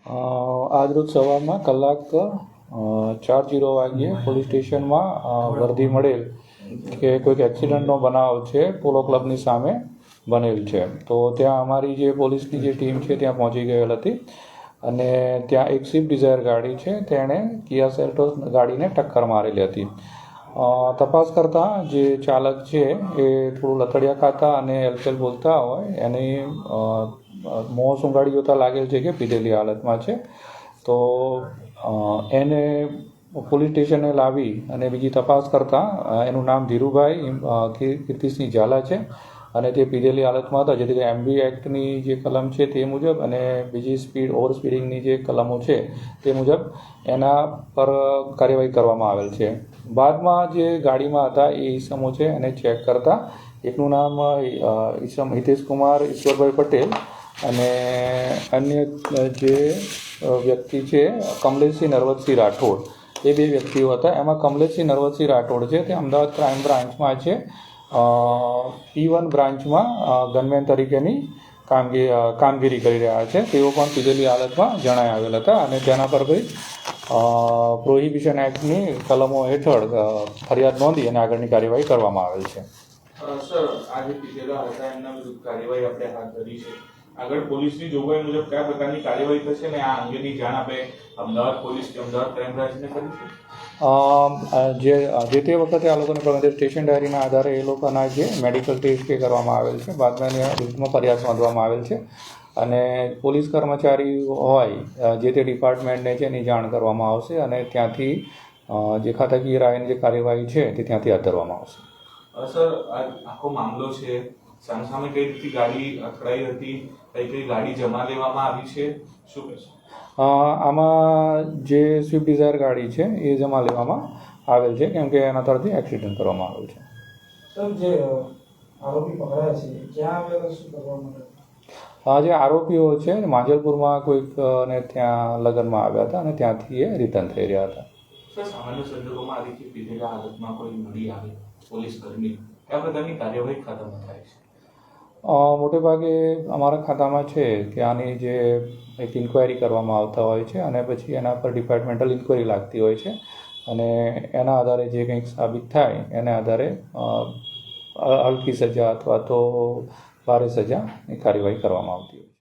આજરોજ સવારના કલાક 4:00 વાગ્યે પોલીસ સ્ટેશનમાં વર્દી મળેલ કે કોઈક એક્સિડન્ટનો બનાવ છે પોલો ક્લબની સામે બનેલ છે. તો ત્યાં અમારી જે પોલીસની જે ટીમ છે ત્યાં પહોંચી ગયેલ હતી અને ત્યાં એક સ્વિફ્ટ ડિઝાયર ગાડી છે તેણે કિયા સેલ્ટોસ ગાડીને ટક્કર મારેલી હતી. તપાસ કરતાં જે ચાલક છે એ થોડું લથડિયા ખાતા અને એલફેલ બોલતા હોય એની મોં સૂંઘાડી જોતાં લાગેલ છે કે પીધેલી હાલતમાં છે. તો એને પોલીસ સ્ટેશને લાવી અને બીજી તપાસ કરતાં એનું નામ ધીરુભાઈ કીર્તિસિંહ ઝાલા છે અને તે પીધેલી હાલતમાં હતા, જેથી એમબી એક્ટની જે કલમ છે તે મુજબ અને બીજી ઓવર સ્પીડિંગની જે કલમો છે તે મુજબ એના પર કાર્યવાહી કરવામાં આવેલ છે. બાદમાં જે ગાડીમાં હતા એ ઈસમો છે એને ચેક કરતાં એકનું નામ ઈસમ હિતેશ કુમાર ઈશ્વરભાઈ પટેલ અને અન્ય જે વ્યક્તિ છે કમલેશસિંહ નરવતસિંહ રાઠોડ, એ બે વ્યક્તિઓ હતા. એમાં કમલેશસિંહ નરવતસિંહ રાઠોડ છે તે અમદાવાદ ક્રાઇમ બ્રાન્ચમાં છે, P1 બ્રાન્ચમાં ગનમેન તરીકેની કામગીરી કરી રહ્યા છે. તેઓ પણ પીધેલી હાલતમાં જણાઈ આવેલ હતા અને તેના પર ભાઈ પ્રોહિબિશન એક્ટની કલમો હેઠળ ફરિયાદ નોંધી અને આગળની કાર્યવાહી કરવામાં આવેલ છે. સર, આજે પીધેલા હતા એમના વિરુદ્ધ કાર્યવાહી આપણે હાથ ધરી છે. આગળ પોલીસની જોગવાઈ મુજબ કયા પ્રકારની કાર્યવાહી થશે ને આ અંગેની જાણ આપણે અમદાવાદ પોલીસ કે અમદાવાદ ક્રાઇમ બ્રાન્ચને કરી છે? જે તે વખતે આ લોકોને સ્ટેશન ડાયરીના આધારે એ લોકોના જે મેડિકલ ટેસ્ટ કરવામાં આવેલ છે, બાદમાં વિરુદ્ધમાં ફરિયાદ નોંધવામાં આવેલ છે અને પોલીસ કર્મચારી હોય જે તે ડિપાર્ટમેન્ટને છે એની જાણ કરવામાં આવશે અને ત્યાંથી જે ખાતાકીય રાહની જે કાર્યવાહી છે તે ત્યાંથી હાથ ધરવામાં આવશે. સર, આ આખો મામલો છે સામે કઈ રીતે ગાડી અથડાઈ હતી, કઈ ગાડી જમા લેવામાં આવી છે, શું કહેશો? આમાં જે સ્વિફ્ટ ડિઝાયર ગાડી છે એ જમા લેવામાં આવેલ છે કેમ કે એના તરફથી એક્સિડન્ટ કરવામાં આવેલ છે. સર, જે આરોપી પકડાયા છે ક્યાં આવેલા, શું કરવા માટે? જે આરોપીઓ છે માંજલપુરમાં કોઈક ને ત્યાં લગ્નમાં આવ્યા હતા અને ત્યાંથી એ રિટર્ન થઈ રહ્યા હતા. સર, સામાન્ય સંજોગોમાં આ રીતે પીધેલા હાલતમાં કોઈ મળી આવે પોલીસ કર્મી, કયા પ્રકારની કાર્યવાહી ખાતામાં થાય છે? મોટે ભાગે અમારા ખાતામાં છે કે આની જે એક ઇન્ક્વાયરી કરવામાં આવતા હોય છે અને પછી એના પર ડિપાર્ટમેન્ટલ ઇન્ક્વાયરી લાગતી હોય છે અને એના આધારે જે કંઈક સાબિત થાય એના આધારે હલકી સજા અથવા તો ભારે સજાની કાર્યવાહી કરવામાં આવતી હોય છે.